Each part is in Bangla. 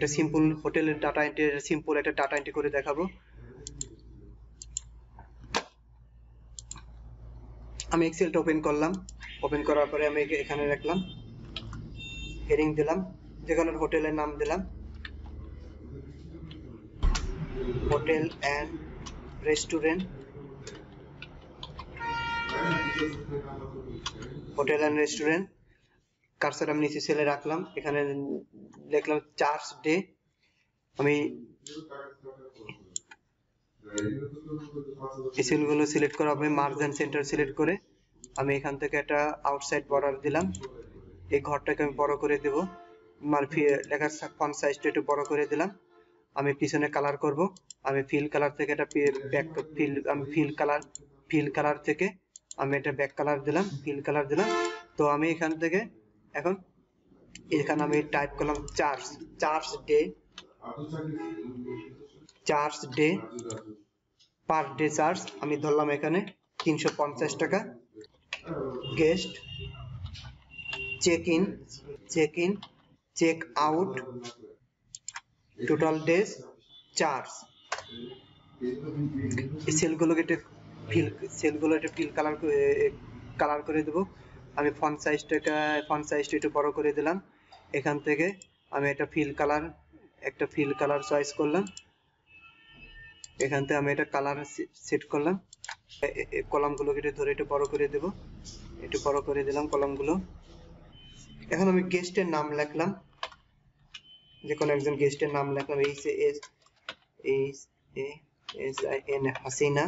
একটা সিম্পল হোটেলের ডাটা এন্ট্রি, সিম্পল একটা ডাটা এন্ট্রি করে দেখাবো। আমি এক্সেলটা ওপেন করলাম, ওপেন করার পরে আমি এখানে রাখলাম, হেডিং দিলাম, যে কোনো হোটেলের নাম দিলাম, hotel and restaurant, hotel and restaurant. Cursor আমি নিচে সেলে রাখলাম, এখানে লিখলাম চার্জ ডে। আমি এই সেলগুলো সিলেক্ট করা হবে, মার্জিন সেন্টার সিলেক্ট করে আমি এখান থেকে একটা আউটসাইড বর্ডার দিলাম। এই ঘরটাকে আমি বড় করে দেব, লেখার ফন্ট সাইজটা একটু বড় করে দিলাম। আমি পিছনে কালার করব, আমি ফিল কালার থেকে এটা ব্যাক ফিল, আমি ফিল কালার থেকে আমি এটা ব্যাক কালার দিলাম, ফিল কালার দিলাম। তো আমি এখান থেকে এখন এখানে আমি টাইপ করলাম charge day per day charge আমি ধরলাম এখানে 350 টাকা। Guest check in check out total days charge. এই সেলগুলো একটা ফিল কালার করে দেব। আমি ফন্ট সাইজটা একটু বড় করে দিলাম। এখান থেকে আমি একটা ফিল কালার চয়েস করলাম, এখান থেকে আমি এটা কালার সেট করলাম। কলামগুলোকে একটু বড় করে দেব, একটু বড় করে দিলাম কলামগুলো। এখন আমি গেস্টের নাম লিখলাম, যে কোনো একজন গেস্টের নাম লিখলাম, হাসিনা।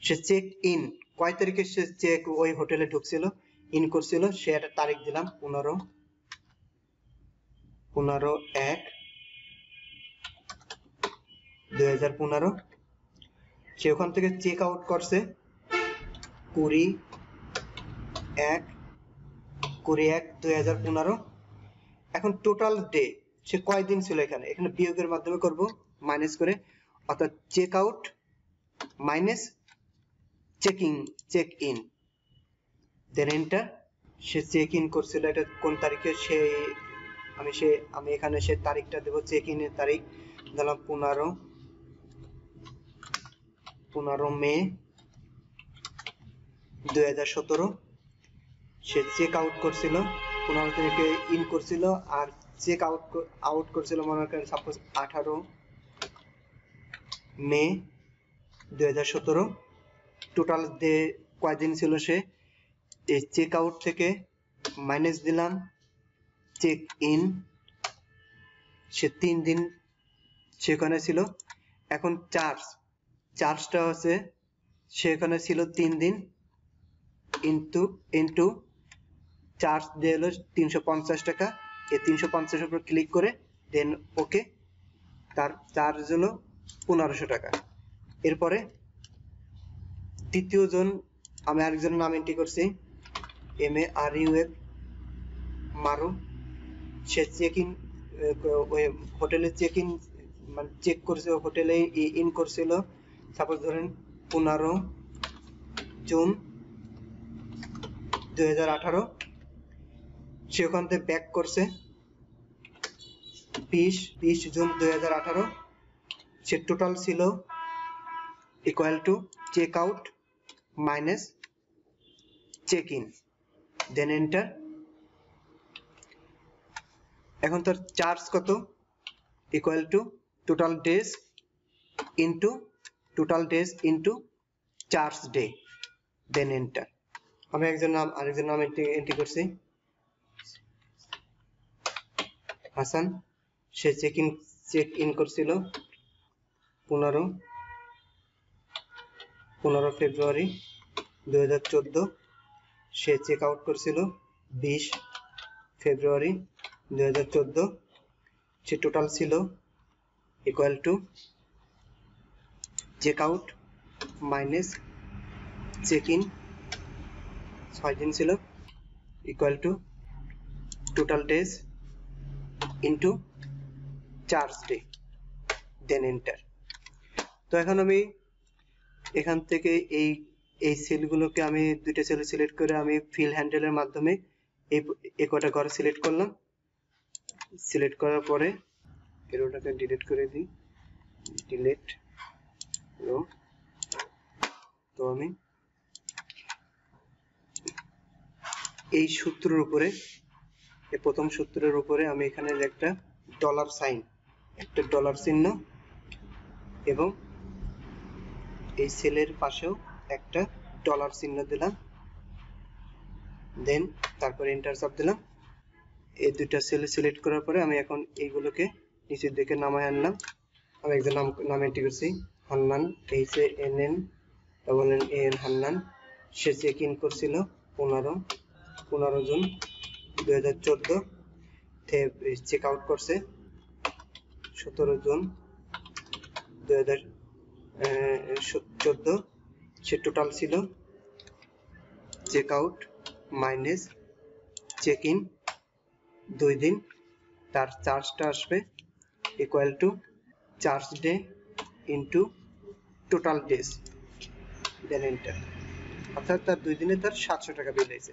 সে চেক ইন কয় তারিখে সে ওই হোটেলে ঢুকছিল, ইন করছিল, সে একটা তারিখ দিলাম 15/1/2015। সে ওখান থেকে চেক আউট করছে 20/1/2015। এখন টোটাল ডে সে কয়দিন ছিল এখানে বিয়োগের মাধ্যমে করব, মাইনাস করে, অর্থাৎ check out minus check in, then enter. সে চেক ইন করছিল এটা কোন তারিখে, আমি এখানে সে তারিখটা দেব, চেক ইনের তারিখ দিলাম 15/মে/2017। সে চেক আউট করছিল 15 তারিখে, ইন করছিল আর চেক আউট করছিল মনে করেন সাপোজ 18/মে/2017। টোটাল ডে কয়দিন ছিল সে, এই চেক আউট থেকে মাইনাস দিলাম চেক ইন, সে 3 দিন সেখানে ছিল। এখন চার্জটা হচ্ছে সেখানে ছিল 3 দিন, ইনটু চার্জ দিয়ে হলো 350 টাকা। এই 350 উপর ক্লিক করে দেন ওকে, তার চার্জ হলো 1500 টাকা। এরপরে তৃতীয় জন আমি আরেকজনের নাম এন্ট্রি করছি, MARUF মারু। সে চেক ইন হোটেলে চেক ইন মানে চেক করছে, হোটেলে ইন করছিল সাপোজ ধরেন 15/জুন/2018। সে ওখান থেকে ব্যাক করছে 20/20/জুন/2018। সে টোটাল ছিল equal to check out minus check in, then enter. এখন তার চার্জ কত, equal to total days into charge day, then enter. আমি আরেকজন নাম এন্ট্রি করছি, হাসান। সে চেক ইন করছিল 15/ফেব্রুয়ারি/2014। সে চেক আউট করছিল 20/ফেব্রুয়ারি/2014। সে টোটাল ছিল equal to check out minus check in, 6 দিন ছিল, equal to total days into charge day, then enter. তো এখন আমি এখান থেকে এই সেলগুলোকে আমি দুইটা সেল সিলেক্ট করে আমি ফিল হ্যান্ডেলের মাধ্যমে এই কটা ঘর সিলেক্ট করলাম। সিলেক্ট করার পরে এরোটাকে ডিলিট করে দিই, ডিলিট রো। তো আমি এই সূত্রের উপরে, এই প্রথম সূত্রের উপরে আমি এখানে একটা ডলার সাইন, একটা ডলার চিহ্ন, এবং এই সেলের পাশেও একটা ডলার চিহ্ন দিলাম, দেন তারপরে এন্টার চাপ দিলাম। এই দুইটা সেল সিলেক্ট করার পরে আমি এখন এইগুলোকে নিচের দিকে নামায় আনলাম। আমি একজন নাম এন্ট্রি করছি, হান্নান, HANN হান্নান। সে চেক ইন করছিল 15 জুন 2014, চেক আউট করছে 17 জুন 2014। সে টোটাল ছিল check out minus check in 2 দিন। তার চার্জটা আসবে equal to charge day into total days, then enter. অর্থাৎ তার 2 দিনে তার 700 টাকা বিল হয়েছে।